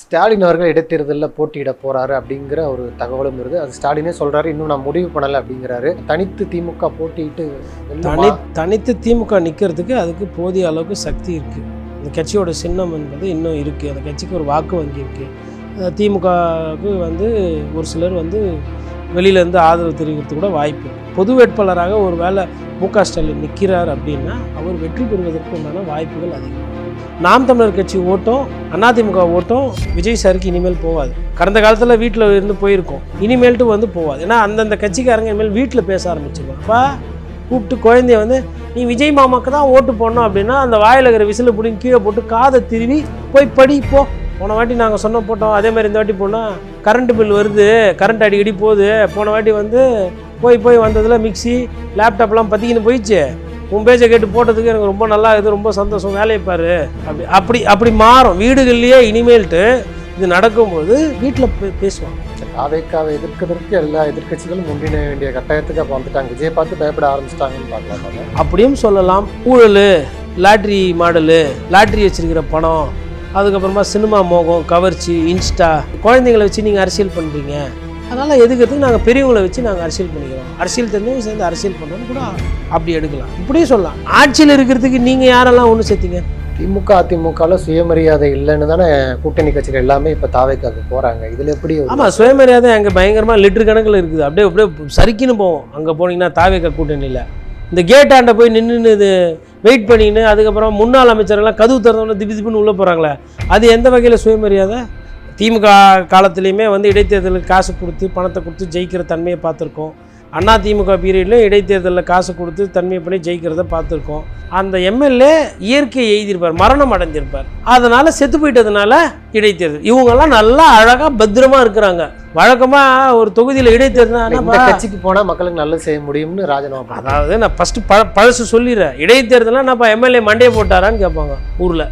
ஸ்டாலின் அவர்கள் இடைத்தேர்தலில் போட்டியிட போறாரு அப்படிங்கிற ஒரு தகவலும் இருக்குது. அது ஸ்டாலினே சொல்றாரு, இன்னும் நான் முடிவு பண்ணலை அப்படிங்கிறாரு. தனித்து திமுக போட்டியிட்டு தனித்து திமுக நிற்கிறதுக்கு அதுக்கு போதிய அளவுக்கு சக்தி இருக்குது. இந்த கட்சியோட சின்னம் என்பது இன்னும் இருக்குது. அந்த கட்சிக்கு ஒரு வாக்கு வங்கி இருக்குது. திமுகவுக்கு ஒரு சிலர் வெளியிலேருந்து ஆதரவு தெரிவிக்கிறது கூட வாய்ப்பு. பொது வேட்பாளராக ஒரு வேளை மு.க. ஸ்டாலின் நிற்கிறார் அப்படின்னா அவர் வெற்றி பெறுவதற்கு உண்டான வாய்ப்புகள் அதிகம். நாம் தமிழர் கட்சி ஓட்டும் அதிமுக ஓட்டும் விஜய் சாருக்கு இனிமேல் போகாது. கடந்த காலத்தில் வீட்டில் இருந்து போயிருக்கோம், இனிமேல்ட்டு போகாது. ஏன்னா அந்தந்த கட்சிக்காரங்க இனிமேல் வீட்டில் பேச ஆரம்பிச்சிருக்கோம். அப்போ கூப்பிட்டு குழந்தைய நீ விஜய் மாமாவுக்கு தான் ஓட்டு போடணும் அப்படின்னா அந்த வாயில் இருக்கிற விசிலை பிடிங்கி கீழே போட்டு காதை திருவி போய் போ. போன வாட்டி நாங்கள் போட்டோம், அதே மாதிரி இந்த வாட்டி போனால் கரண்ட் பில் வருது, கரண்ட் அடிக்கடி போகுது. போன வாட்டி போய் வந்ததில் மிக்சி லேப்டாப்லாம் பற்றிக்கின்னு போயிடுச்சு. உன் பேச்சை கேட்டு போட்டதுக்கு எனக்கு ரொம்ப நல்லா இருக்குது, ரொம்ப சந்தோஷம், வேலையை பாரு அப்படி மாறும். வீடுகள்லேயே இனிமேல்ட்டு இது நடக்கும்போது வீட்டில் பேசுவாங்க. தாவேக்காவை எதிர்க்கிறதுக்கு எல்லா எதிர்கட்சிகளும் ஒன்றிணைய வேண்டிய கட்டாயத்துக்கு அப்போ வந்துட்டாங்க. விஜய் பார்த்து பயப்பட ஆரம்பிச்சிட்டாங்கன்னு பார்க்கலாம். அப்படியும் சொல்லலாம். ஊழல், லாட்ரி மாடலு, லாட்ரி வச்சிருக்கிற பணம், அதுக்கப்புறமா சினிமா மோகம், கவர்ச்சி, இன்ஸ்டா, குழந்தைங்களை வச்சு நீங்கள் அரசியல் பண்ணுறீங்க. அதனால் எதுக்கிறதுக்கு நாங்கள் பெரியவங்களை வச்சு நாங்கள் அரசியல் பண்ணிக்கிறோம், அரசியல் தெரிஞ்சவங்க சேர்ந்து அரசியல் பண்ணோன்னு கூட அப்படி எடுக்கலாம். இப்படியும் சொல்லலாம். ஆட்சியில் இருக்கிறதுக்கு நீங்கள் யாரெல்லாம் ஒன்று சேர்த்தீங்க? திமுக அதிமுகவில் சுயமரியாதை இல்லைன்னு தானே கூட்டணி கட்சிகள் எல்லாமே இப்போ தாவேக்காவுக்கு போகிறாங்க. இதில் எப்படி? ஆமாம், சுயமரியாதை அங்கே பயங்கரமாக லிட்டர் கணக்கில் இருக்குது. அப்படியே சரிக்கின்னு போவோம். அங்கே போனீங்கன்னா தாவேக்கா கூட்டணியில் இந்த கேட்டாண்ட போய் நின்று இது வெயிட் பண்ணின்னு அதுக்கப்புறம் முன்னாள் அமைச்சர்கள்லாம் கதவு திறந்தோன்னு திப்புன்னு உள்ளே போகிறாங்களே, அது எந்த வகையில் சுயமரியாதை? திமுக காலத்துலேயுமே இடைத்தேர்தலுக்கு காசு கொடுத்து பணத்தை கொடுத்து ஜெயிக்கிற தன்மையை பார்த்துருக்கோம். அதிமுக பீரியட்லையும் இடைத்தேர்தலில் காசு கொடுத்து தன்மையை பண்ணி ஜெயிக்கிறத பார்த்துருக்கோம். அந்த எம்எல்ஏ இயற்கையை எழுதியிருப்பார், மரணம் அடைஞ்சிருப்பார், அதனால் செத்து போயிட்டதுனால இடைத்தேர்தல். இவங்கெல்லாம் நல்லா அழகாக பத்திரமா இருக்கிறாங்க. வழக்கமாக ஒரு தொகுதியில் இடைத்தேர்தல் கட்சிக்கு போனால் மக்களுக்கு நல்லது செய்ய முடியும்னு ராஜினாமா. அதாவது நான் ஃபஸ்ட்டு பழசு சொல்லிடுறேன். இடைத்தேர்தலாம் என்னப்பா எம்எல்ஏ மண்டையை போட்டாரான்னு கேட்பாங்க ஊரில்.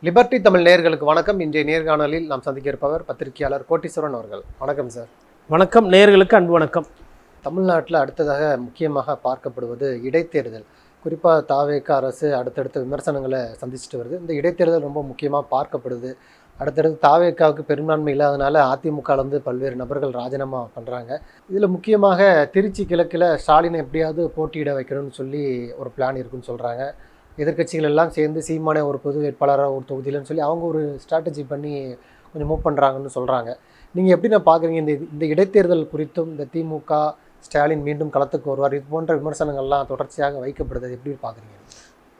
லிபர்டி தமிழ் நேயர்களுக்கு வணக்கம். இன்றைய நேர்காணலில் நாம் சந்திக்க இருப்பவர் பத்திரிகையாளர் கோட்டீஸ்வரன் அவர்கள். வணக்கம் சார். வணக்கம். நேயர்களுக்கு அன்பு வணக்கம். தமிழ்நாட்டில் அடுத்ததாக முக்கியமாக பார்க்கப்படுவது இடைத்தேர்தல். குறிப்பாக தாவேக்கா அரசு அடுத்தடுத்த விமர்சனங்களை சந்திச்சுட்டு வருது. இந்த இடைத்தேர்தல் ரொம்ப முக்கியமாக பார்க்கப்படுது. அடுத்தடுத்து தாவேக்காவுக்கு பெரும்பான்மை இல்லாதனால அதிமுகலேருந்து பல்வேறு நபர்கள் ராஜினாமா பண்ணுறாங்க. இதில் முக்கியமாக திருச்சி கிழக்கில் ஸ்டாலினை எப்படியாவது போட்டியிட வைக்கணும்னு சொல்லி ஒரு பிளான் இருக்குன்னு சொல்கிறாங்க. எதிர்கட்சிகள் எல்லாம் சேர்ந்து சீமானே ஒரு பொது வேட்பாளராக ஒரு தொகுதியிலன்னு சொல்லி அவங்க ஒரு ஸ்ட்ராட்டஜி பண்ணி கொஞ்சம் மூவ் பண்ணுறாங்கன்னு சொல்கிறாங்க. நீங்கள் எப்படி நான் பார்க்குறீங்க இந்த இடைத்தேர்தல் குறித்தும்? இந்த திமுக ஸ்டாலின் மீண்டும் களத்துக்கு வருவார், இது போன்ற விமர்சனங்கள்லாம் தொடர்ச்சியாக வைக்கப்படுது, எப்படி பார்க்குறீங்க?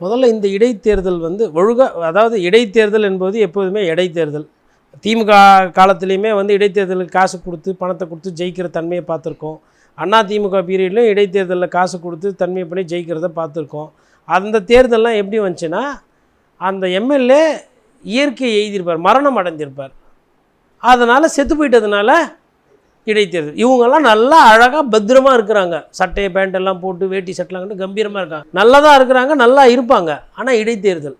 முதல்ல இந்த இடைத்தேர்தல் அதாவது இடைத்தேர்தல் என்பது எப்போதுமே இடைத்தேர்தல். திமுக காலத்துலேயுமே இடைத்தேர்தலுக்கு காசு கொடுத்து பணத்தை கொடுத்து ஜெயிக்கிற தன்மையை பார்த்துருக்கோம். அதிமுக பீரியட்லையும் இடைத்தேர்தலில் காசு கொடுத்து தன்மையை பண்ணி ஜெயிக்கிறத பார்த்துருக்கோம். அந்த தேர்தல்லாம் எப்படி வந்துச்சுன்னா அந்த எம்எல்ஏ இயற்கையை எழுதியிருப்பார், மரணம் அடைஞ்சிருப்பார், அதனால் செத்து போயிட்டதுனால இடைத்தேர்தல். இவங்கெல்லாம் நல்லா அழகாக பத்திரமா இருக்கிறாங்க, சட்டையை பேண்டெல்லாம் போட்டு வேட்டி சட்டெலாம் கம்பீரமாக இருக்காங்க, நல்லா தான் இருக்கிறாங்க, நல்லா இருப்பாங்க. ஆனால் இடைத்தேர்தல்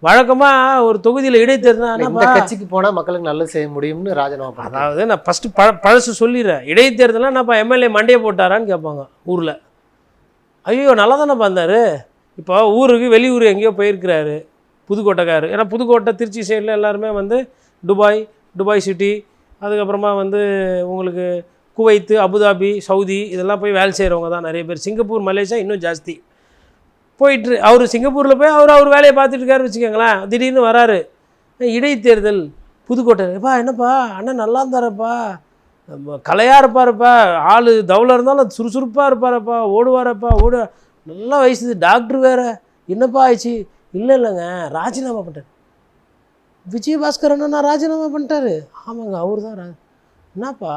வழக்கமாக ஒரு தொகுதியில் இடைத்தேர்தல் கட்சிக்கு போனால் மக்களுக்கு நல்லது செய்ய முடியும்னு ராஜினாமா. அதாவது நான் ஃபஸ்ட்டு பழசு சொல்லிடுறேன். இடைத்தேர்தலாம் என்னப்பா எம்எல்ஏ மண்டையை போட்டாரான்னு கேட்பாங்க ஊரில். ஐயோ நல்லா தானே பார்த்தாரு. இப்போ ஊருக்கு வெளியூர் எங்கேயோ போயிருக்கிறாரு புதுக்கோட்டைக்காரு. ஏன்னா புதுக்கோட்டை திருச்சி சைடில் எல்லாருமே துபாய் சிட்டி, அதுக்கப்புறமா உங்களுக்கு குவைத்து, அபுதாபி, சவுதி இதெல்லாம் போய் வேலை செய்கிறவங்க தான் நிறைய பேர். சிங்கப்பூர், மலேசியா இன்னும் ஜாஸ்தி போயிட்டு அவர் சிங்கப்பூரில் போய் அவர் வேலையை பார்த்துட்டு இருக்காரு வச்சுக்கோங்களேன். திடீர்னு வராரு, இடைத்தேர்தல் புதுக்கோட்டை. என்னப்பா அண்ணன் நல்லா இருந்தாரப்பா, கலையாக இருப்பாருப்பா, ஆள் தவளை இருந்தாலும் சுறுசுறுப்பாக இருப்பாரப்பா, ஓடுவாரப்பா, நல்லா வயசு, டாக்டர் வேறு, என்னப்பா ஆயிடுச்சு? இல்லைங்க ராஜினாமா பண்ணிட்டார். விஜயபாஸ்கர் அண்ணா ராஜினாமா பண்ணிட்டாரு. ஆமாங்க அவர் தான் என்னப்பா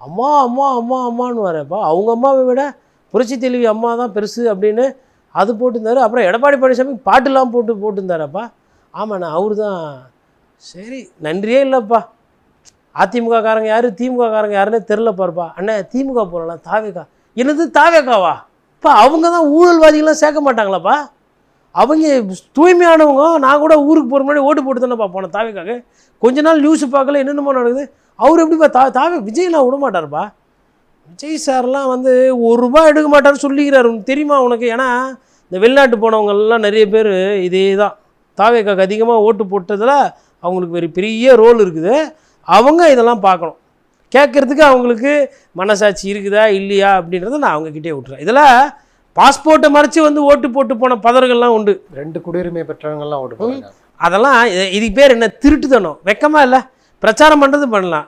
அம்மா அம்மா அம்மா அம்மான்னு வரப்பா, அவங்க அம்மாவை விட புரட்சி தலைவி அம்மா தான் பெருசு அப்படின்னு அது போட்டிருந்தாரு. அப்புறம் எடப்பாடி பழனிசாமி பாட்டுலாம் போட்டிருந்தாரப்பா. ஆமாண்ணா அவர் தான். சரி நன்றியே இல்லைப்பா. அதிமுக காரங்க யார் திமுக காரங்க யாருன்னே தெரில பாருப்பா. அண்ணே திமுக போகலாம், தாவேக்கா. என்னது தாவேக்காவா? இப்போ அவங்க தான் ஊழல்வாதிகள்லாம் சேர்க்க மாட்டாங்களாப்பா. அவங்க தூய்மையானவங்க. நான் கூட ஊருக்கு போகிற முன்னாடி ஓட்டு போட்டு தானேப்பா போனேன் தாவேக்காக. கொஞ்ச நாள் நியூஸு பார்க்கல, என்னென்னமோ நடக்குது. அவர் எப்படிப்பா தாவே விஜய்லாம் விட மாட்டார்ப்பா. விஜய் சார்லாம் ₹1 எடுக்க மாட்டார்னு சொல்லிக்கிறார். தெரியுமா உனக்கு? ஏன்னா இந்த வெளிநாட்டு போனவங்கெல்லாம் நிறைய பேர் இதே தான் தாவேக்காக்கு அதிகமாக ஓட்டு போட்டதில் அவங்களுக்கு ஒரு பெரிய ரோல் இருக்குது. அவங்க இதெல்லாம் பார்க்கணும். கேட்குறதுக்கு அவங்களுக்கு மனசாட்சி இருக்குதா இல்லையா அப்படின்றத நான் அவங்கக்கிட்டே விட்டுறேன். இதில் பாஸ்போர்ட்டை மறைச்சி வந்து ஓட்டு போட்டு போன பதர்கள்லாம் உண்டு. 2 குடியுரிமை பெற்றவங்கலாம் ஓட்டு போடுறாங்க. அதெல்லாம் இதுக்கு பேர் என்ன, திருட்டுத்தனம். வெக்கமாக இல்லை? பிரச்சாரம் பண்ணுறது பண்ணலாம்.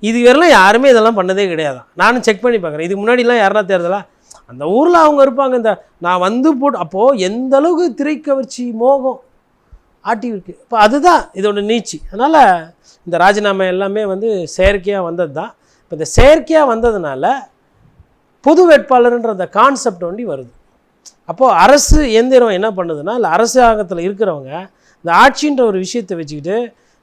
இது வரலாம் யாருமே இதெல்லாம் பண்ணதே கிடையாது. நானும் செக் பண்ணி பார்க்குறேன். இதுக்கு முன்னாடிலாம் யாருனா தேர்தலா அந்த ஊரில் அவங்க இருப்பாங்க. இந்த நான் வந்து போட்டு அப்போது எந்த அளவுக்கு திரைக்கவர்ச்சி மோகம் ஆட்டி இருக்கு. இப்போ அதுதான் இதோட நீச்சி. அதனால் இந்த ராஜினாமா எல்லாமே வந்து செயற்கையாக வந்தது தான். இப்போ இந்த செயற்கையாக வந்ததுனால பொது வேட்பாளர்ன்ற அந்த கான்செப்ட் ஒண்டி வருது. அப்போது அரசு எந்திரம் என்ன பண்ணுதுன்னா, இல்லை அரசாங்கத்தில் இருக்கிறவங்க இந்த ஆட்சின்ற ஒரு விஷயத்தை வச்சுக்கிட்டு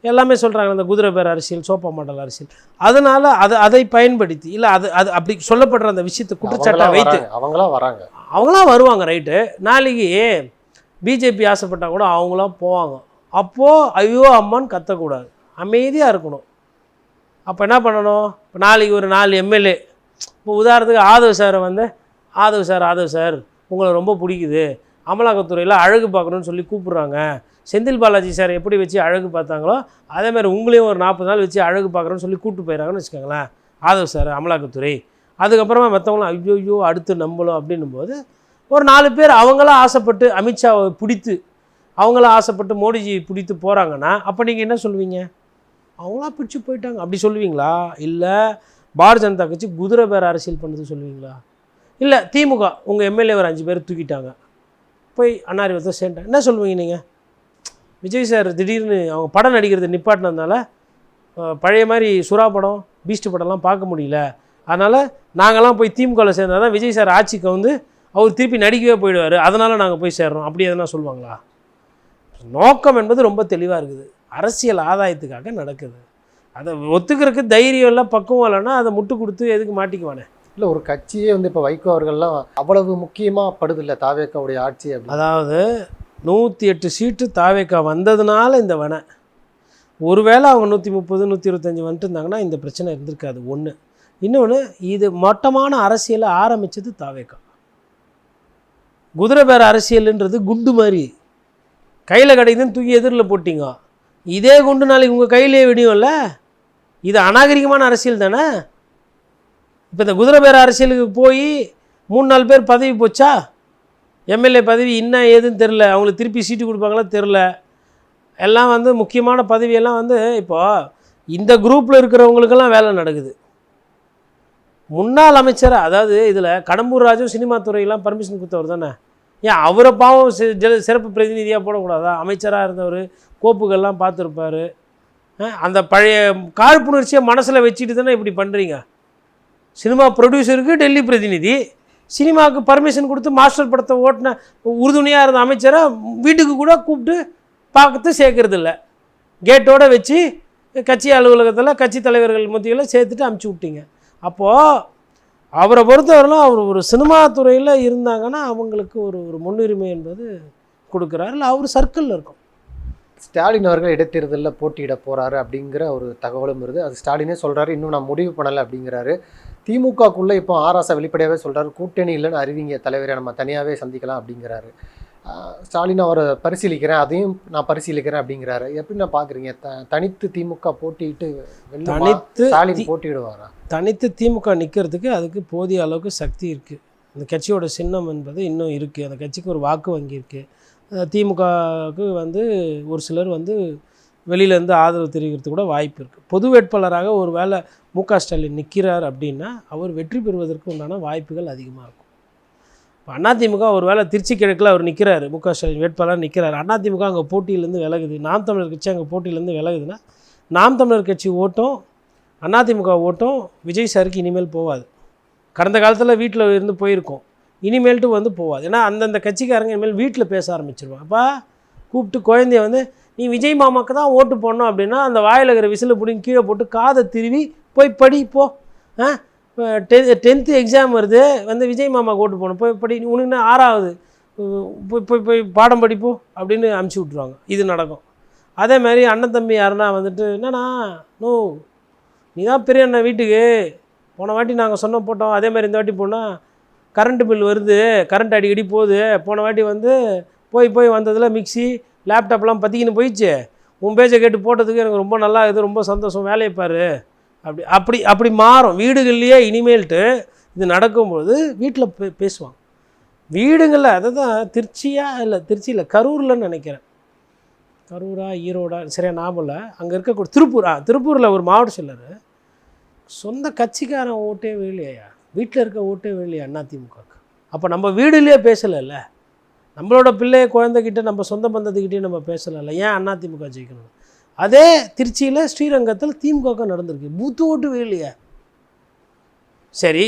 எல்லாமே சொல்கிறாங்க, இந்த குதிரை பேர் அரசியல், சோப்பா மாடல் அரசியல். அதனால் அதை பயன்படுத்தி இல்லை அது அப்படி சொல்லப்படுற அந்த விஷயத்தை குற்றச்சாட்டாக வைத்து அவங்களாம் வருவாங்க. ரைட்டு, நாளைக்கு பிஜேபி ஆசைப்பட்டால் கூட அவங்களாம் போவாங்க. அப்போது ஐயோ அம்மான்னு கத்தக்கூடாது, அமைதியாக இருக்கணும். அப்போ என்ன பண்ணணும்? இப்போ நாளைக்கு ஒரு 4 எம்எல்ஏ, இப்போ உதாரணத்துக்கு ஆதவ் சாரை வந்து ஆதவ் சார் உங்களை ரொம்ப பிடிக்குது, அமலாக்கத்துறையில் அழகு பார்க்கணுன்னு சொல்லி கூப்பிட்றாங்க. செந்தில் பாலாஜி சார் எப்படி வச்சு அழகு பார்த்தாங்களோ அதேமாதிரி உங்களையும் ஒரு 40 நாள் வச்சு அழகு பார்க்குறோன்னு சொல்லி கூப்பிட்டு போயிடறாங்கன்னு வச்சுக்கோங்களேன், ஆதவ் சார் அமலாக்கத்துறை. அதுக்கப்புறமா மற்றவங்களாம் ஐயோ அடுத்து நம்பலும் அப்படின்னும் போது ஒரு 4 பேர் அவங்களாம் ஆசைப்பட்டு அமித்ஷாவை பிடித்து, அவங்களாம் ஆசைப்பட்டு மோடிஜி பிடித்து போகிறாங்கன்னா அப்போ நீங்கள் என்ன சொல்லுவீங்க? அவங்களாம் பிடிச்சி போயிட்டாங்க அப்படி சொல்லுவீங்களா? இல்லை பாரதிய ஜனதா கட்சி குதிரை பேர அரசியல் பண்ணுறது சொல்லுவீங்களா? இல்லை திமுக உங்கள் எம்எல்ஏ ஒரு 5 பேர் தூக்கிட்டாங்க, போய் அண்ணாரிவத்தை சேர்ந்தாங்க, என்ன சொல்லுவீங்க நீங்கள்? விஜய் சார் திடீர்னு அவங்க படம் நடிக்கிறது நிப்பாட்டினதுனால பழைய மாதிரி சுறா படம், பீஸ்ட் படம்லாம் பார்க்க முடியல, அதனால் நாங்கள்லாம் போய் திமுகவில் சேர்ந்தால் தான் விஜய் சார் ஆட்சிக்கு வந்து அவர் திருப்பி நடிக்கவே போயிடுவார், அதனால் நாங்கள் போய் சேர்றோம் அப்படி எதனா சொல்லுவாங்களா? நோக்கம் என்பது ரொம்ப தெளிவாக இருக்குது. அரசியல் ஆதாயத்துக்காக நடக்குது. அதை ஒத்துக்கிறதுக்கு தைரியம் இல்லை, பக்குவம் இல்லைன்னா அதை முட்டு கொடுத்து எதுக்கு மாட்டிக்குவானே? இல்லை, ஒரு கட்சியே வந்து இப்போ வைகோ அவர்கள்லாம் அவ்வளவு முக்கியமாக படுதில்லை தாவேக்காவுடைய ஆட்சி. அதாவது 108 சீட்டு தாவேக்கா வந்ததுனால இந்த வனை. ஒருவேளை அவங்க 130 125 வந்துட்டு இருந்தாங்கன்னா இந்த பிரச்சனை இருந்திருக்காது. ஒன்று. இன்னொன்று, இது மொட்டமான அரசியலை ஆரம்பித்தது தாவேக்கா. குதிரை பேர அரசியல்ன்றது குண்டு மாதிரி கையில் கிடைக்குதுன்னு தூக்கி எதிரில் போட்டிங்க. இதே குண்டு நாளைக்கு உங்கள் கையிலே வெடியும்ல. இது அநாகரிகமான அரசியல் தானே. இப்போ இந்த குதிரை பேர அரசியலுக்கு போய் 3-4 பேர் பதவி போச்சா, எம்எல்ஏ பதவி இன்னும் ஏதுன்னு தெரில, அவங்களுக்கு திருப்பி சீட்டு கொடுப்பாங்களா தெரில. எல்லாம் வந்து முக்கியமான பதவியெல்லாம் வந்து இப்போது இந்த குரூப்பில் இருக்கிறவங்களுக்கெல்லாம் வேலை நடக்குது. முன்னாள் அமைச்சர், அதாவது இதில் கடம்பூர் ராஜு சினிமா துறையெல்லாம் பர்மிஷன் கொடுத்தவர் தானே, ஏன் அவரை பாவம் சிறப்பு பிரதிநிதியாக போடக்கூடாதா? அமைச்சராக இருந்தவர் கோப்புகள்லாம் பார்த்துருப்பார். அந்த பழைய காழ்ப்புணர்ச்சியை மனசில் வச்சுட்டு தானே இப்படி பண்ணுறீங்க. சினிமா ப்ரொடியூசருக்கு டெல்லி பிரதிநிதி, சினிமாவுக்கு பர்மிஷன் கொடுத்து மாஸ்டர் படத்தை ஓட்டின உறுதுணையாக இருந்த அமைச்சரை வீட்டுக்கு கூட கூப்பிட்டு பார்க்கறது சேர்க்கறது இல்லை, கேட்டோடு வச்சு கட்சி அலுவலகத்தில் கட்சி தலைவர்கள் மத்தியில் சேர்த்துட்டு அமுச்சு விட்டீங்க. அப்போது அவரை பொறுத்தவரைலாம் அவர் ஒரு சினிமா துறையில் இருந்தாங்கன்னா அவங்களுக்கு ஒரு முன்னுரிமை என்பது கொடுக்குறாரு. இல்லை அவர் சர்க்கிளில் இருக்கும். ஸ்டாலின் அவர்கள் இடைத்தேர்தலில் போட்டியிட போகிறாரு அப்படிங்கிற ஒரு தகவலும் வருது. அது ஸ்டாலினே சொல்கிறாரு, இன்னும் நான் முடிவு பண்ணலை அப்படிங்கிறாரு. திமுகக்குள்ளே இப்போ ஆராசா வெளிப்படையாகவே சொல்கிறாரு, கூட்டணி இல்லைன்னு அறிவிங்க தலைவரை, நம்ம தனியாகவே சந்திக்கலாம் அப்படிங்கிறாரு. ஸ்டாலின் அவரை பரிசீலிக்கிறேன், அதையும் நான் பரிசீலிக்கிறேன் அப்படிங்கிறாரு. எப்படி நான் பார்க்குறீங்க? தனித்து திமுக போட்டிட்டு ஸ்டாலின் போட்டியிடுவாரா? தனித்து திமுக நிற்கிறதுக்கு அதுக்கு போதிய அளவுக்கு சக்தி இருக்குது. அந்த கட்சியோட சின்னம் என்பது இன்னும் இருக்குது, அந்த கட்சிக்கு ஒரு வாக்கு வங்கி இருக்குது. திமுகவுக்கு வந்து ஒரு சிலர் வந்து வெளியிலேருந்து ஆதரவு தெரிவிக்கிறதுக்கு கூட வாய்ப்பு இருக்குது. பொது வேட்பாளராக ஒரு வேளை மு.க. ஸ்டாலின் நிற்கிறார் அப்படின்னா அவர் வெற்றி பெறுவதற்கு உண்டான வாய்ப்புகள் அதிகமாக இருக்கும். இப்போ அதிமுக ஒரு வேளை திருச்சி கிழக்கில் அவர் நிற்கிறாரு, மு.க. ஸ்டாலின் வேட்பாளர் நிற்கிறார், அதிமுக அங்கே போட்டியிலேருந்து விலகுது, நாம் தமிழர் கட்சி அங்கே போட்டியிலேருந்து விலகுதுன்னா நாம் தமிழர் கட்சி ஓட்டும் அதிமுக ஓட்டும் விஜய் சாருக்கு இனிமேல் போகாது. கடந்த காலத்தில் வீட்டில் இருந்து போயிருக்கோம், இனிமேல்ட்டு வந்து போகாது. ஏன்னா அந்தந்த கட்சிக்காரங்க இனிமேல் வீட்டில் பேச ஆரம்பிச்சிருவாங்க. அப்போ கூப்பிட்டு குழந்தைய வந்து நீ விஜய் மாமாவுக்கு தான் ஓட்டு போடணும் அப்படின்னா அந்த வாயில் இருக்கிற விசிலை பிடிங்கி கீழே போட்டு காதை திருவி போய் படிப்போ, 10th எக்ஸாம் வருது வந்து விஜய் மாமாவுக்கு ஓட்டு போகணும், போய் படி, உனக்கு 6வது போய் போய் போய் பாடம் படிப்போ அப்படின்னு அமுச்சு விட்ருவாங்க. இது நடக்கும். அதே மாதிரி அண்ணன் தம்பி யாருன்னா வந்துட்டு என்னண்ணா நீ தான் பெரிய அண்ணன் வீட்டுக்கு போன வாட்டி நாங்கள் சொன்ன போட்டோம், அதே மாதிரி இந்த வாட்டி போனால் கரண்ட்டு பில் வருது, கரண்ட் அடிக்கடி போகுது, போன வாட்டி வந்து போய் வந்ததில் மிக்ஸி லேப்டாப்லாம் பற்றிக்கின்னு போயிடுச்சு. உன் பேச்சை கேட்டு போட்டதுக்கு எனக்கு ரொம்ப நல்லா இது, ரொம்ப சந்தோஷம், வேலையை பாரு அப்படி மாறும். வீடுகள்லேயே இனிமேல்ட்டு இது நடக்கும்போது வீட்டில் பேசுவாங்க. வீடுங்களில் அதை தான் திருச்சியில் கரூர்லன்னு நினைக்கிறேன், கரூரா ஈரோடா சரியா ஞாபகம் இல்லை, அங்கே இருக்கக்கூடிய திருப்பூரில் ஒரு மாவட்ட செயலர் சொந்த கட்சிக்காரன் ஓட்டே வேலையா, வீட்டில் இருக்க ஓட்டே வேலையா அதிமுகவுக்கு. அப்போ நம்ம வீடுலேயே பேசலைல்ல, நம்மளோட பிள்ளைய குழந்தைகிட்ட நம்ம சொந்த பந்தத்துக்கிட்டே நம்ம பேசலைல்ல, ஏன் அதிமுக ஜெயிக்கணும். அதே திருச்சியில் ஸ்ரீரங்கத்தில் திமுக நடந்திருக்கு, பூத்து ஓட்டு வேலையா. சரி,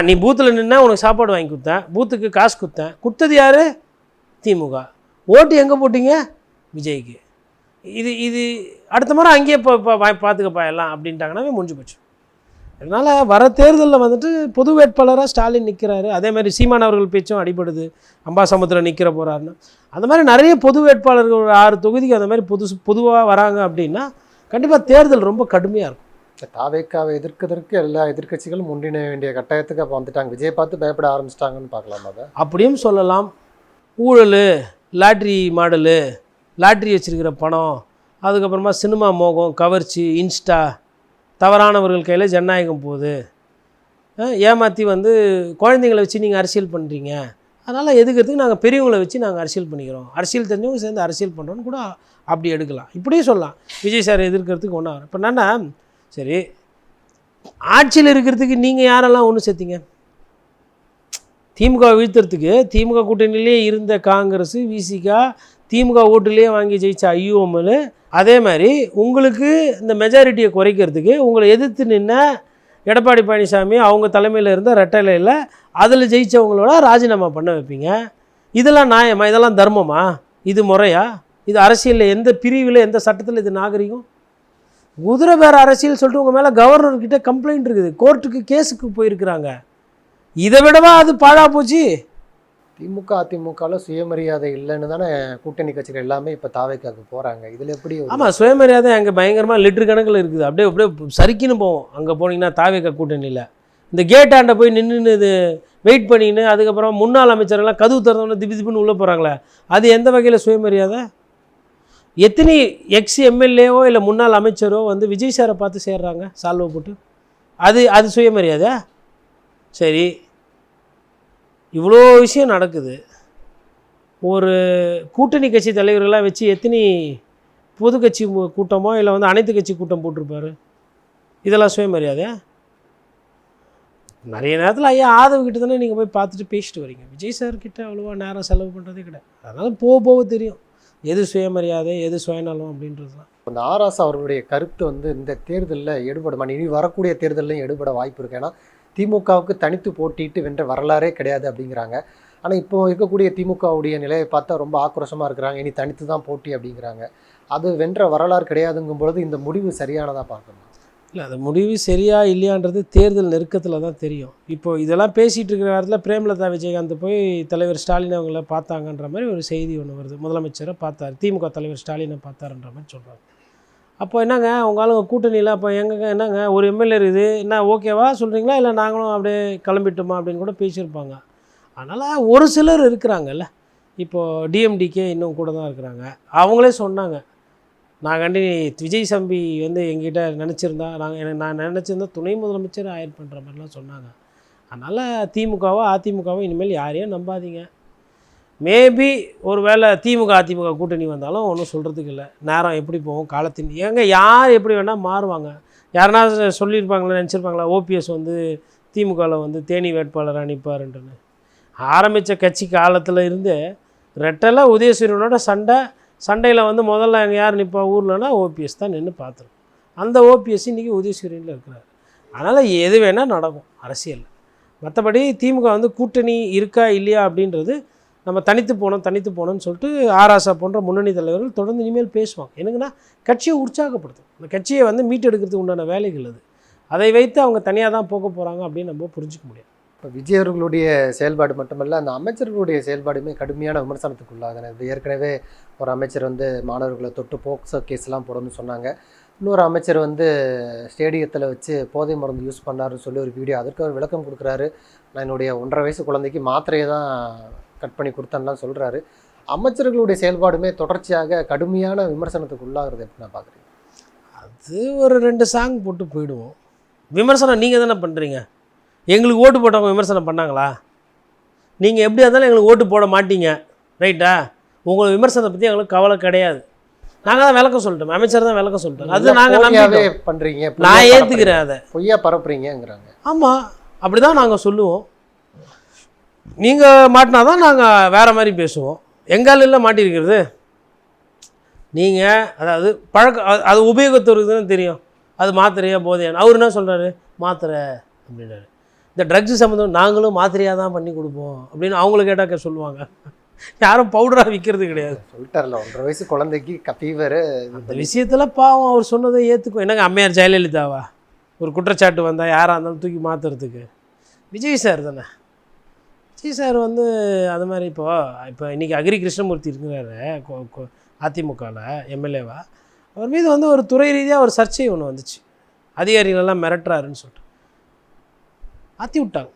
நீ பூத்தில் நின்னா உனக்கு சாப்பாடு வாங்கி கொடுத்தேன், பூத்துக்கு காசு கொடுத்தது யார்? திமுக. ஓட்டு எங்கே போட்டிங்க? விஜய்க்கு. இது அடுத்த முறை அங்கேயே பார்த்துக்கப்பா எல்லாம் அப்படின்ட்டாங்கன்னாவே முடிஞ்சு போச்சு. அதனால் வர தேர்தலில் வந்துட்டு பொது வேட்பாளராக ஸ்டாலின் நிற்கிறாரு. அதே மாதிரி சீமான் அவர்கள் பேச்சும் அடிபடுது, அம்பாசமுத்திரம் நிற்கிற போகிறாருன்னு. அந்த மாதிரி நிறைய பொது வேட்பாளர்கள் ஒரு 6 தொகுதிக்கு அந்த மாதிரி பொதுவாக வராங்க அப்படின்னா கண்டிப்பாக தேர்தல் ரொம்ப கடுமையாக இருக்கும். தாவேக்காவை எதிர்க்கிறதுக்கு எல்லா எதிர்க்கட்சிகளும் முன்னிண வேண்டிய கட்டாயத்துக்கு அப்போ வந்துட்டாங்க. விஜய் பார்த்து பயப்பட ஆரம்பிச்சிட்டாங்கன்னு பார்க்கலாமா? அதை அப்படியும் சொல்லலாம். ஊழல், லாட்ரி மாடலு, லாட்ரி வச்சுருக்கிற பணம், அதுக்கப்புறமா சினிமா மோகம், கவர்ச்சி, இன்ஸ்டா, தவறானவர்கள் கையில் ஜனநாயகம் போகுது, ஏமாற்றி குழந்தைங்களை வச்சு நீங்கள் அரசியல் பண்ணுறீங்க, அதனால் எதுக்கிறதுக்கு நாங்கள் பெரியவங்களை வச்சு நாங்கள் அரசியல் பண்ணிக்கிறோம், அரசியல் தெரிஞ்சவங்க சேர்ந்து அரசியல் பண்ணுறோன்னு கூட அப்படி எடுக்கலாம். இப்படியும் சொல்லலாம். விஜய் சார் எதிர்க்கிறதுக்கு ஒன்றா வரும். இப்போ என்னன்னா, சரி, ஆட்சியில் இருக்கிறதுக்கு நீங்கள் யாரெல்லாம் ஒன்று சேர்த்திங்க? திமுக வீழ்த்துறதுக்கு திமுக கூட்டணியிலே இருந்த காங்கிரஸ், விசிகா, திமுக ஓட்டுலேயே வாங்கி ஜெயிச்ச ஐயூஎம்எல், அதே மாதிரி உங்களுக்கு இந்த மெஜாரிட்டியை குறைக்கிறதுக்கு உங்களை எதிர்த்து நின்ன எடப்பாடி பழனிசாமி அவங்க தலைமையில் இருந்த ரெட்டலையில் அதில் ஜெயித்தவங்களோட ராஜினாமா பண்ண வைப்பீங்க. இதெல்லாம் நியாயமா? இதெல்லாம் தர்மமா? இது முறையா? இது அரசியலில் எந்த பிரிவில், எந்த சட்டத்தில் இது நாகரிகம்? குதிரை பேர அரசியல் சொல்லிட்டு உங்கள் மேலே கவர்னர்கிட்ட கம்ப்ளைண்ட் இருக்குது, கோர்ட்டுக்கு கேஸுக்கு போயிருக்கிறாங்க. இதை விடவா அது பாழா போச்சு? திமுக அதிமுகவில் சுயமரியாதை இல்லைன்னு தானே கூட்டணி கட்சிகள் எல்லாமே இப்போ தாவேக்காவுக்கு போகிறாங்க. இதில் எப்படி? ஆமாம், சுயமரியாதை அங்கே பயங்கரமாக லிட்டர் கணக்கில் இருக்குது. அப்படியே சரிக்கின்னு போவோம். அங்கே போனீங்கன்னா தாவேக்கா கூட்டணியில் இந்த கேட்டாண்ட போய் நின்று இது வெயிட் பண்ணின்னு, அதுக்கப்புறம் முன்னாள் அமைச்சர்கள்லாம் கதவு திறந்தவொன்னே திப்புன்னு உள்ளே போகிறாங்களே, அது எந்த வகையில் சுயமரியாதை? எத்தனை எக்ஸ் எம்எல்ஏவோ இல்லை முன்னாள் அமைச்சரோ விஜய் சாரை பார்த்து சேர்றாங்க சால்வை போட்டு, அது சுயமரியாதை? சரி, இவ்வளோ விஷயம் நடக்குது. ஒரு கூட்டணி கட்சி தலைவர்களாக வச்சு எத்தனை பொது கட்சி கூட்டமோ இல்லை அனைத்து கட்சி கூட்டம் போட்டிருப்பார். இதெல்லாம் சுயமரியாதை? நிறைய நேரத்தில் ஐயா ஆதவகிட்ட தானே நீங்கள் போய் பார்த்துட்டு பேசிட்டு வரீங்க. விஜய் சார்கிட்ட அவ்வளோவா நேரம் செலவு பண்ணுறதே கிடையாது. அதனால் போக தெரியும் எது சுயமரியாதை, எது சுயநலம் அப்படின்றதுலாம். அந்த ஆராசா அவர்களுடைய கருத்து இந்த தேர்தலில் எடுபடுமா? இனி வரக்கூடிய தேர்தலையும் எடுபட வாய்ப்பு இருக்குது. ஏன்னா திமுகவுக்கு தனித்து போட்டிட்டு வென்ற வரலாறே கிடையாது அப்படிங்கிறாங்க. ஆனால் இப்போ இருக்கக்கூடிய திமுகவுடைய நிலையை பார்த்தா ரொம்ப ஆக்ரோஷமாக இருக்கிறாங்க. இனி தனித்து தான் போட்டி அப்படிங்கிறாங்க. அது வென்ற வரலாறு கிடையாதுங்கும் பொழுது இந்த முடிவு சரியானதாக பார்க்கணும். இல்லை, அந்த முடிவு சரியா இல்லையான்றது தேர்தல் நெருக்கத்தில் தான் தெரியும். இப்போது இதெல்லாம் பேசிகிட்டு இருக்கிற நேரத்தில் பிரேமலதா விஜயகாந்த் போய் தலைவர் ஸ்டாலின் அவங்கள பார்த்தாங்கன்ற மாதிரி ஒரு செய்தி ஒன்று வருது. முதலமைச்சரை பார்த்தார், திமுக தலைவர் ஸ்டாலினை பார்த்தாருன்ற மாதிரி சொல்கிறாங்க. அப்போ என்னங்க உங்களால் கூட்டணியில் அப்போ எங்கங்க என்னங்க ஒரு எம்எல்ஏ இருக்குது, என்ன ஓகேவா சொல்கிறீங்களா, இல்லை நாங்களும் அப்படியே கிளம்பிட்டோமா அப்படின்னு கூட பேசியிருப்பாங்க. அதனால் ஒரு சிலர் இருக்கிறாங்கல்ல, இப்போது டிஎம்டிகே இன்னும் கூட தான் இருக்கிறாங்க. அவங்களே சொன்னாங்க, நான் விஜய் தம்பி எங்கிட்ட நினச்சிருந்தா நான் நினச்சிருந்தா துணை முதலமைச்சர் ஆயர் பண்ணுற மாதிரிலாம் சொன்னாங்க. அதனால் திமுகவோ அதிமுகவோ இனிமேல் யாரையும் நம்பாதீங்க. மேபி ஒரு வேளை திமுக அதிமுக கூட்டணி வந்தாலும் ஒன்றும் சொல்கிறதுக்கு இல்லை. நேரம் எப்படி போகும், காலத்தின் யார் எப்படி வேணால் மாறுவாங்க. யாருன்னா சொல்லியிருப்பாங்களே, நினச்சிருப்பாங்களா ஓபிஎஸ் திமுகவில் தேனி வேட்பாளராக நிற்பாருன்ட்டுன்னு. ஆரம்பித்த கட்சி காலத்தில் இருந்து ரெட்டலை உதயசூரியனோட சண்டையில் முதல்ல எங்கள் யார் நிற்பா ஊர்லன்னா ஓபிஎஸ் தான் நின்று பார்த்துரும். அந்த ஓபிஎஸ் இன்றைக்கி உதயசூரியனில் இருக்கிறார். அதனால் எது வேணால் நடக்கும் அரசியல். மற்றபடி திமுக கூட்டணி இருக்கா இல்லையா அப்படின்றது நம்ம தனித்து போனோம்னு சொல்லிட்டு ஆராசா போன்ற முன்னணி தலைவர்கள் தொடர்ந்து இனிமேல் பேசுவாங்க. எனக்குன்னா கட்சியை உற்சாகப்படுத்தும், அந்த கட்சியை மீட்டெடுக்கிறதுக்கு உண்டான வேலைகள் அது. அதை வைத்து அவங்க தனியாக தான் போக போகிறாங்க அப்படின்னு நம்ம புரிஞ்சிக்க முடியும். இப்போ விஜய் அவர்களுடைய செயல்பாடு மட்டுமல்ல, அந்த அமைச்சர்களுடைய செயல்பாடுமே கடுமையான விமர்சனத்துக்குள்ளாக. இது ஏற்கனவே ஒரு அமைச்சர் மாணவர்களை தொட்டு போக்சோ கேஸ்லாம் போடணும்னு சொன்னாங்க. இன்னொரு அமைச்சர் ஸ்டேடியத்தில் வச்சு போதை மருந்து யூஸ் பண்ணாருன்னு சொல்லி ஒரு வீடியோ, அதற்கு அவர் விளக்கம் கொடுக்குறாரு. நான் என்னுடைய 1.5 வயசு குழந்தைக்கு மாத்திரையை தான் கட் பண்ணி கொடுத்தேன்லாம் சொல்கிறாரு. அமைச்சர்களுடைய செயல்பாடுமே தொடர்ச்சியாக கடுமையான விமர்சனத்துக்கு உள்ளாகிறது எப்படி நான் பார்க்குறேன். அது ஒரு 2 சாங் போட்டு போயிடுவோம். விமர்சனம் நீங்கள் தானே பண்ணுறீங்க. எங்களுக்கு ஓட்டு போட்டவங்க விமர்சனம் பண்ணாங்களா? நீங்கள் எப்படியா இருந்தாலும் எங்களுக்கு ஓட்டு போட மாட்டீங்க, ரைட்டா? உங்களை விமர்சனத்தை பற்றி எங்களுக்கு கவலை கிடையாது. நாங்கள் தான் விளக்கம் சொல்லிட்டோம், அமைச்சர் தான் விளக்கம் சொல்லிட்டோம். அது நாங்கள் நம்பியாவே பண்ணுறீங்க, நான் ஏற்றுக்கிறேன். அதை பொய்யா பரப்புறீங்கிறாங்க. ஆமாம், அப்படி தான் நாங்கள் சொல்லுவோம். நீங்கள் மாட்டினா தான் நாங்கள் வேறு மாதிரி பேசுவோம். எங்காலில் மாட்டியிருக்கிறது நீங்கள், அதாவது அது உபயோகத்தோருக்கு தானே தெரியும். அது மாத்திரையா போதையான அவர் என்ன சொல்கிறாரு, மாத்திரை அப்படின்னாரு. இந்த ட்ரக்ஸு சம்மந்தம் நாங்களும் மாத்திரையாக தான் பண்ணி கொடுப்போம் அப்படின்னு அவங்கள கேட்டாக்க சொல்லுவாங்க. யாரும் பவுடராக விற்கிறது கிடையாது. சொல்லிட்டார்ல 1.5 வயசு குழந்தைக்கு ஃபீவர். அந்த விஷயத்தில் பாவம் அவர் சொன்னதை ஏற்றுக்கும். என்னங்க அம்மையார் ஜெயலலிதாவா ஒரு குற்றச்சாட்டு வந்தால் யாராக இருந்தாலும் தூக்கி மாற்றுறதுக்கு? விஜய் சார் தானே. விஜய் சார் அது மாதிரி இப்போ இன்றைக்கி அக்ரி கிருஷ்ணமூர்த்தி இருக்கிறாரு அதிமுகவில் எம்எல்ஏவா. அவர் மீது ஒரு துறை ரீதியாக ஒரு சர்ச்சை ஒன்று வந்துச்சு. அதிகாரிகளெல்லாம் மிரட்டுறாருன்னு சொல்லிட்டு மாற்றி விட்டாங்க.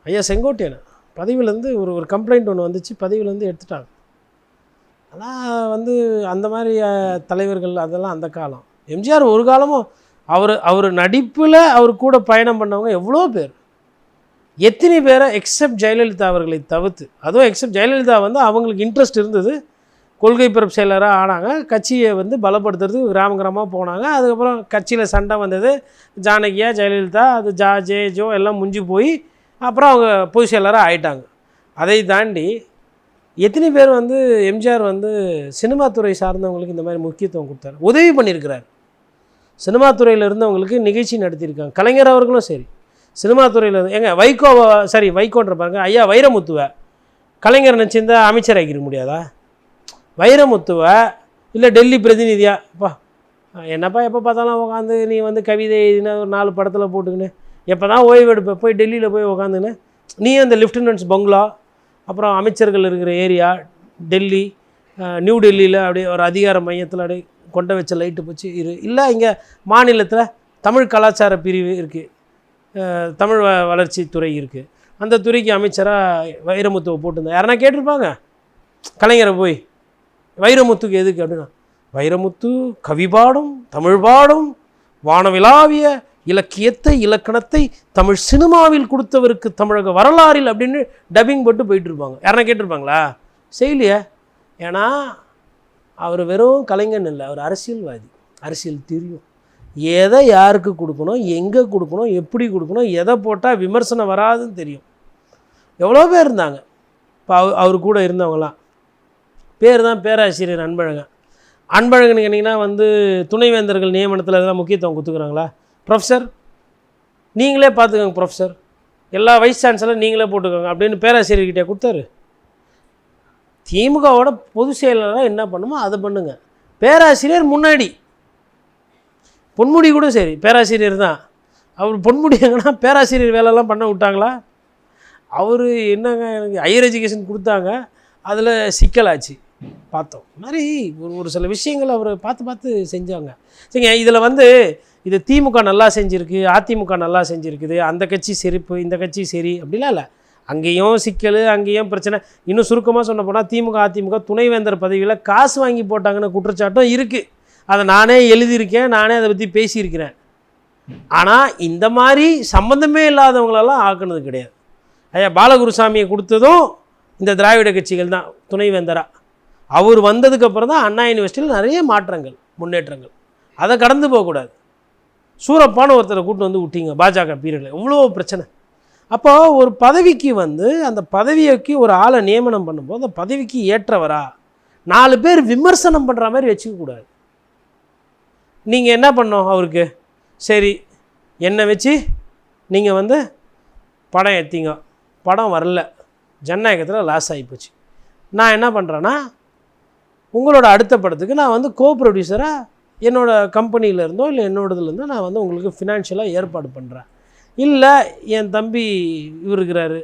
ஐயா செங்கோட்டையனை பதவியிலேருந்து ஒரு கம்ப்ளைண்ட் ஒன்று வந்துச்சு, பதவியிலேருந்து எடுத்துட்டாங்க. ஆனால் அந்த மாதிரி தலைவர்கள் அதெல்லாம் அந்த காலம். எம்ஜிஆர் ஒரு காலமும் அவர் நடிப்பில் அவர் கூட பயணம் பண்ணவங்க எவ்வளோ பேர், எத்தனை பேரை எக்ஸப்ட் ஜெயலலிதா அவர்களை தவிர்த்து. அதுவும் எக்ஸப்ட் ஜெயலலிதா அவங்களுக்கு இன்ட்ரெஸ்ட் இருந்தது, கொள்கை பரப்பு செயலராக ஆனாங்க, கட்சியை பலப்படுத்துறதுக்கு கிராமமாக போனாங்க. அதுக்கப்புறம் கட்சியில் சண்டை வந்தது, ஜானகியா ஜெயலலிதா அது ஜோ எல்லாம் முடிஞ்சு போய் அப்புறம் அவங்க பொதுச் செயலராக ஆயிட்டாங்க. அதை தாண்டி எத்தனை பேர் எம்ஜிஆர் சினிமா துறை சார்ந்தவங்களுக்கு இந்த மாதிரி முக்கியத்துவம் கொடுத்தாரு, உதவி பண்ணியிருக்கிறார். சினிமா துறையில் இருந்தவங்களுக்கு நிகழ்ச்சி நடத்தியிருக்காங்க. கலைஞர் அவர்களும் சரி, சினிமா துறையில் வைகோன்ற பாருங்க, ஐயா வைரமுத்துவை கலைஞர் நினச்சிருந்தா அமைச்சர் ஆக்கிட முடியாதா? வைரமுத்துவை இல்லை டெல்லி பிரதிநிதியா, என்னப்பா எப்போ பார்த்தாலும் உட்காந்து நீ கவிதை எழுதினா ஒரு 4 படத்தில் போட்டுக்கின்னு எப்போ தான் ஓய்வு எடுப்ப, போய் டெல்லியில் போய் உக்காந்துன்னு நீ அந்த லெஃப்டினன்ட்ஸ் பங்களா, அப்புறம் அமைச்சர்கள் இருக்கிற ஏரியா டெல்லி, நியூ டெல்லியில் அப்படியே ஒரு அதிகார மையத்தில் அப்படியே கொண்ட வச்ச லைட்டு போச்சு இல்லை இங்கே மாநிலத்தில் தமிழ் கலாச்சார பிரிவு இருக்குது, தமிழ் வளர்ச்சி துறை இருக்குது, அந்த துறைக்கு அமைச்சராக வைரமுத்துவை போட்டிருந்தேன். யாருன்னா கேட்டிருப்பாங்க கலைஞரை போய் வைரமுத்துக்கு எதுக்கு அப்படின்னா, வைரமுத்து கவி பாடும், தமிழ் பாடும், வானவிலாவிய இலக்கியத்தை இலக்கணத்தை தமிழ் சினிமாவில் கொடுத்தவருக்கு தமிழக வரலாறில் அப்படின்னு டப்பிங் போட்டு போயிட்டு இருப்பாங்க. யாருன்னா கேட்டிருப்பாங்களா? செய்யலையே. ஏன்னா அவர் வெறும் கலைஞன் இல்லை, அவர் அரசியல்வாதி. அரசியல் தெரியும், எதை யாருக்கு கொடுக்கணும், எங்கே கொடுக்கணும், எப்படி கொடுக்கணும், எதை போட்டால் விமர்சனம் வராதுன்னு தெரியும். எவ்வளோ பேர் இருந்தாங்க. இப்போ அவர் கூட இருந்தவங்களாம் பேர் தான் பேராசிரியர் அன்பழகன். அன்பழகன் கேட்டிங்கன்னா துணைவேந்தர்கள் நியமனத்தில் இதெல்லாம் முக்கியத்துவம் கொடுத்துக்கிறாங்களா? ப்ரொஃபஸர் நீங்களே பார்த்துக்கோங்க, ப்ரொஃபஸர் எல்லா வைஸ் சான்சலர் நீங்களே போட்டுக்கோங்க அப்படின்னு பேராசிரியர்கிட்டே கொடுத்தாரு. திமுகவோட பொதுச் செயலாளராக என்ன பண்ணுமோ அதை பண்ணுங்க. பேராசிரியர் முன்னாடி பொன்முடி கூட சரி பேராசிரியர் தான். அவர் பொன்முடி எங்கன்னா பேராசிரியர் வேலைலாம் பண்ண விட்டாங்களா? அவர் என்னங்க எனக்கு ஹையர் எஜுகேஷன் கொடுத்தாங்க, அதில் சிக்கலாச்சு பார்த்தோம். மாதிரி ஒரு சில விஷயங்கள் அவர் பார்த்து செஞ்சாங்க. சரிங்க, இதில் இது திமுக நல்லா செஞ்சுருக்கு, அதிமுக நல்லா செஞ்சுருக்குது, அந்த கட்சி செருப்பு இந்த கட்சி சரி அப்படிலாம் இல்லை. அங்கேயும் சிக்கல், அங்கேயும் பிரச்சனை. இன்னும் சுருக்கமாக சொன்ன போனால் திமுக அதிமுக துணைவேந்தர் பதவியில் காசு வாங்கி போட்டாங்கன்னு குற்றச்சாட்டும் இருக்குது. அதை நானே எழுதியிருக்கேன், நானே அதை பற்றி பேசியிருக்கிறேன். ஆனால் இந்த மாதிரி சம்மந்தமே இல்லாதவங்களெல்லாம் ஆக்குனது கிடையாது. ஐயா பாலகுருசாமியை கொடுத்ததும் இந்த திராவிட கட்சிகள் தான் துணைவேந்தராக. அவர் வந்ததுக்கப்புறம் தான் அண்ணா யூனிவர்சிட்டியில் நிறைய மாற்றங்கள் முன்னேற்றங்கள். அதை கடந்து போகக்கூடாது. சூரப்பான ஒருத்தரை கூட்டு விட்டீங்க பாஜக பீரியடில், எவ்வளோ பிரச்சனை. அப்போ ஒரு பதவிக்கு அந்த பதவிக்கு ஒரு ஆளை நியமனம் பண்ணும்போது அந்த பதவிக்கு ஏற்றவரா 4 பேர் விமர்சனம் பண்ணுற மாதிரி வச்சுக்கக்கூடாது. நீங்கள் என்ன பண்ணோம் அவருக்கு, சரி என்னை வச்சு நீங்கள் படம் எடுத்தீங்க, படம் வரல, ஜனநாயகத்தில் லாஸ் ஆகிப்போச்சு. நான் என்ன பண்ணுறேன்னா உங்களோட அடுத்த படத்துக்கு நான் கோ ப்ரொடியூசராக என்னோடய கம்பெனியிலேருந்தோ இல்லை என்னோடதுலேருந்தோ நான் உங்களுக்கு ஃபினான்ஷியலாக ஏற்பாடு பண்ணுறேன். இல்லை என் தம்பி இவர் இருக்கிறாரு,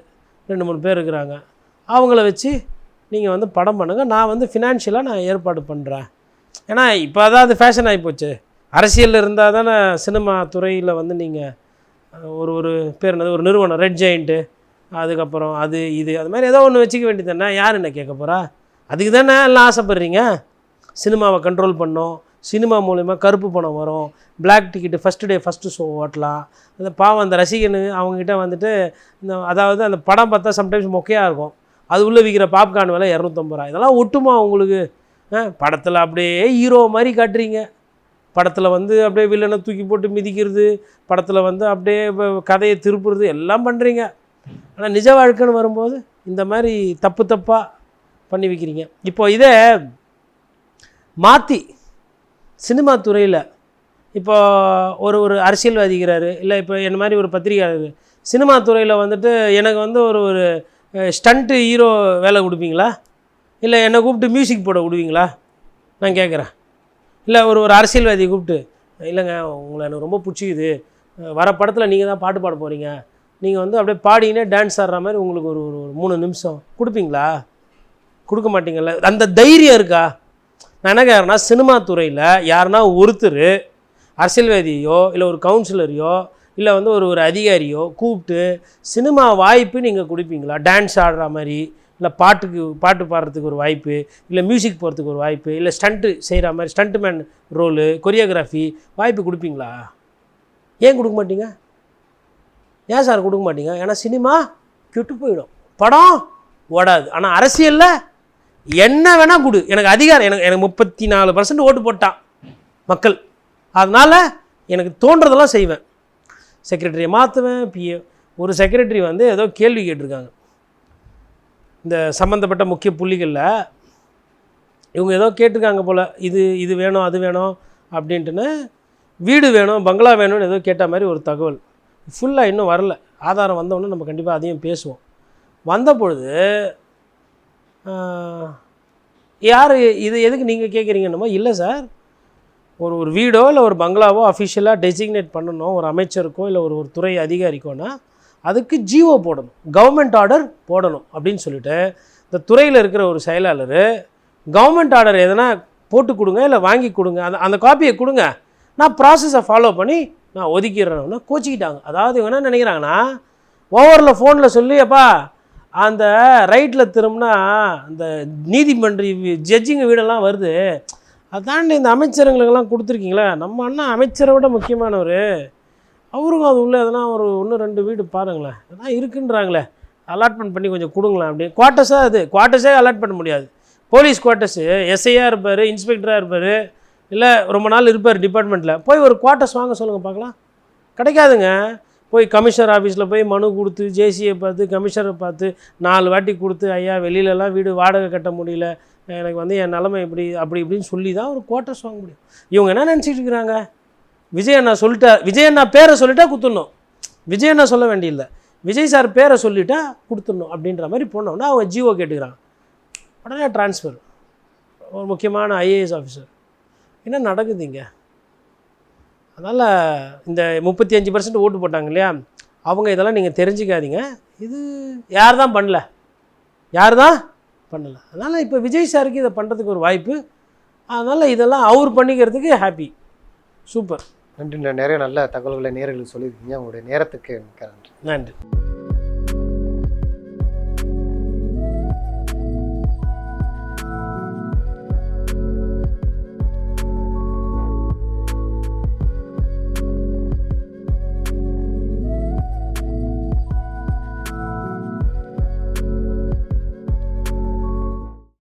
2-3 பேர் இருக்கிறாங்க, அவங்கள வச்சு நீங்கள் படம் பண்ணுங்கள், நான் ஃபினான்ஷியலாக நான் ஏற்பாடு பண்ணுறேன். ஏன்னா இப்போ அதாவது ஃபேஷன் ஆகிப்போச்சு. அரசியலில் இருந்தால் தானே சினிமா துறையில் நீங்கள் ஒரு பேர் என்னது ஒரு நிறுவனம் ரெட் ஜெயிண்ட்டு, அதுக்கப்புறம் அது மாதிரி ஏதோ ஒன்று வச்சுக்க வேண்டியது தானே. யார் என்ன கேட்க போகிறா? அதுக்கு தானே எல்லாம் ஆசைப்படுறீங்க. சினிமாவை கண்ட்ரோல் பண்ணோம், சினிமா மூலிமா கருப்பு பணம் வரும், black ticket first day first show ஓட்டலாம். அந்த பாவம் அந்த ரசிகனு அவங்ககிட்ட வந்துட்டு இந்த அதாவது அந்த படம் பார்த்தா சம்டைம்ஸ் மொக்கையாக இருக்கும், அது உள்ளே விற்கிற பாப்கார்ன் விலை 250 ரூபா. இதெல்லாம் ஒட்டுமா உங்களுக்கு? படத்தில் அப்படியே ஹீரோ மாதிரி காட்டுறீங்க, படத்தில் வந்து அப்படியே வில்லனை தூக்கி போட்டு மிதிக்கிறது, படத்தில் வந்து அப்படியே கதையை திருப்புறது எல்லாம் பண்ணுறீங்க. ஆனால் நிஜ வாழ்க்கைன்னு வரும்போது இந்த மாதிரி தப்பாக பண்ணி வைக்கிறீங்க. இப்போ இதே மாற்றி சினிமா துறையில் இப்போ ஒரு அரசியல்வாதிக்கிறாரு, இல்லை இப்போ என்ன மாதிரி ஒரு பத்திரிகையாளர் சினிமா துறையில் வந்துட்டு எனக்கு வந்து ஒரு ஸ்டண்ட்டு ஹீரோ வேலை கொடுப்பீங்களா? இல்லை என்னை கூப்பிட்டு மியூசிக் போட விடுவீங்களா? நான் கேட்குறேன். இல்லை ஒரு அரசியல்வாதியை கூப்பிட்டு, இல்லைங்க உங்களை எனக்கு ரொம்ப பிடிச்சிக்குது, வர படத்தில் நீங்கள் தான் பாட்டு பாட போகிறீங்க, நீங்கள் வந்து அப்படியே பாடினே டான்ஸ் ஆடுற மாதிரி உங்களுக்கு ஒரு 3 நிமிஷம் கொடுப்பீங்களா? கொடுக்க மாட்டீங்கல்ல. அந்த தைரியம் இருக்கா? நான் என்ன கேட்குறேன்னா, சினிமா துறையில் யாருன்னா ஒருத்தர் அரசியல்வாதியோ இல்லை ஒரு கவுன்சிலரையோ இல்லை வந்து ஒரு அதிகாரியோ கூப்பிட்டு சினிமா வாய்ப்பு நீங்கள் கொடுப்பீங்களா? டான்ஸ் ஆடுற மாதிரி, இல்லை பாட்டு பாடுறதுக்கு ஒரு வாய்ப்பு, இல்லை மியூசிக் போகிறதுக்கு ஒரு வாய்ப்பு, இல்லை ஸ்டண்ட்டு செய்கிற மாதிரி ஸ்டண்ட் மேன் ரோலு, கொரியோகிராஃபி வாய்ப்பு கொடுப்பீங்களா? ஏன் கொடுக்க மாட்டீங்க? ஏன் சார் கொடுக்க மாட்டீங்க? ஏன்னா சினிமா கெட்டு போயிடும், படம் ஓடாது. ஆனால் அரசியலில் என்ன வேணால் கொடு, எனக்கு அதிகாரம், எனக்கு 34% ஓட்டு போட்டான் மக்கள், அதனால் எனக்கு தோன்றதெல்லாம் செய்வேன். செக்ரட்டரியை மாற்றுவேன், பிஏ. ஒரு செக்ரட்டரி வந்து ஏதோ கேள்வி கேட்டிருக்காங்க இந்த சம்மந்தப்பட்ட முக்கிய புள்ளிகளில், இவங்க ஏதோ கேட்டிருக்காங்க போல், இது வேணும் அது வேணும் அப்படின்ட்டுன்னு, வீடு வேணும் பங்களா வேணும்னு ஏதோ கேட்ட மாதிரி ஒரு தகவல். ஃபுல்லாக இன்னும் வரல, ஆதாரம் வந்தோடனே நம்ம கண்டிப்பாக அதையும் பேசுவோம். வந்த பொழுது யார் இது எதுக்கு நீங்கள் கேட்குறீங்கன்னுமோ, இல்லை சார் ஒரு வீடோ இல்லை ஒரு பங்களாவோ அஃபிஷியலாக டெசிக்னேட் பண்ணணும் ஒரு அமைச்சருக்கோ இல்லை ஒரு துறை அதிகாரிக்கோன்னா அதுக்கு ஜிஓ போடணும், கவர்மெண்ட் ஆர்டர் போடணும் அப்படின்னு சொல்லிட்டு இந்த துறையில் இருக்கிற ஒரு செயலாளர் கவர்மெண்ட் ஆர்டர் எதனா போட்டு கொடுங்க இல்லை வாங்கி கொடுங்க, அந்த காப்பியை கொடுங்க, நான் ப்ராசஸை ஃபாலோ பண்ணி நான் ஒதுக்கிடுறேன்னா கோச்சிக்கிட்டாங்க. அதாவது இவங்க என்ன நினைக்கிறாங்கன்னா, ஓவரில் ஃபோனில் சொல்லி அப்பா அந்த ரைட்டில் திரும்பினா அந்த நீதிமன்ற ஜட்ஜிங்க வீடெல்லாம் வருது, அதாண்டி இந்த அமைச்சருங்களுக்கெல்லாம் கொடுத்துருக்கீங்களே, நம்ம அண்ணா அமைச்சரை விட முக்கியமானவர், அவருக்கும் அது உள்ள எதனா ஒரு 1-2 வீடு பாருங்களேன், அதான் இருக்குன்றாங்களே, அலாட்மெண்ட் பண்ணி கொஞ்சம் கொடுங்களேன் அப்படின்னு. குவார்ட்டர்ஸாக அது குவார்ட்டர்ஸே அலாட் பண்ண முடியாது. போலீஸ் குவார்ட்டர்ஸு எஸ்ஐயாக இருப்பார், இன்ஸ்பெக்டராக இருப்பார், இல்லை ரொம்ப நாள் இருப்பார் டிபார்ட்மெண்ட்டில், போய் ஒரு குவார்ட்டர்ஸ் வாங்க சொல்லுங்கள் பார்க்கலாம். கிடைக்காதுங்க. போய் கமிஷனர் ஆஃபீஸில் போய் மனு கொடுத்து ஜேசியை பார்த்து கமிஷனரை பார்த்து 4 வாட்டி கொடுத்து, ஐயா வெளியிலலாம் வீடு வாடகை கட்ட முடியல, எனக்கு வந்து என் நிலைமை அப்படி இப்படின்னு சொல்லி தான் ஒரு குவார்ட்டர்ஸ் வாங்க முடியும். இவங்க என்ன நினச்சிட்டு இருக்கிறாங்க, விஜய் அண்ணா சொல்லிட்டா, விஜய் அண்ணா பேரை சொல்லிட்டா கொடுத்துடணும், விஜய் அண்ணா சொல்ல வேண்டியதில்லை, விஜய் சார் பேரை சொல்லிட்டா கொடுத்துடணும் அப்படின்ற மாதிரி போனோம்னா அவங்க ஜிஓ கேட்டுக்கிறாங்க, உடனே ட்ரான்ஸ்ஃபர். ஒரு முக்கியமான ஐஏஎஸ் ஆஃபீஸர். என்ன நடக்குதுங்க? அதனால் இந்த 35% ஓட்டு போட்டாங்க இல்லையா, அவங்க இதெல்லாம் நீங்கள் தெரிஞ்சுக்காதீங்க. இது யார் தான் பண்ணல, அதனால் இப்போ விஜய் சாருக்கு இதை பண்ணுறதுக்கு ஒரு வாய்ப்பு, அதனால் இதெல்லாம் அவர் பண்ணிக்கிறதுக்கு ஹாப்பி. சூப்பர். நன்றி. நிறைய நல்ல தகவல்களை நேயர்களுக்கு சொல்லியிருக்கீங்க. உங்களுடைய நேரத்துக்கு மிக்க நன்றி. நன்றி.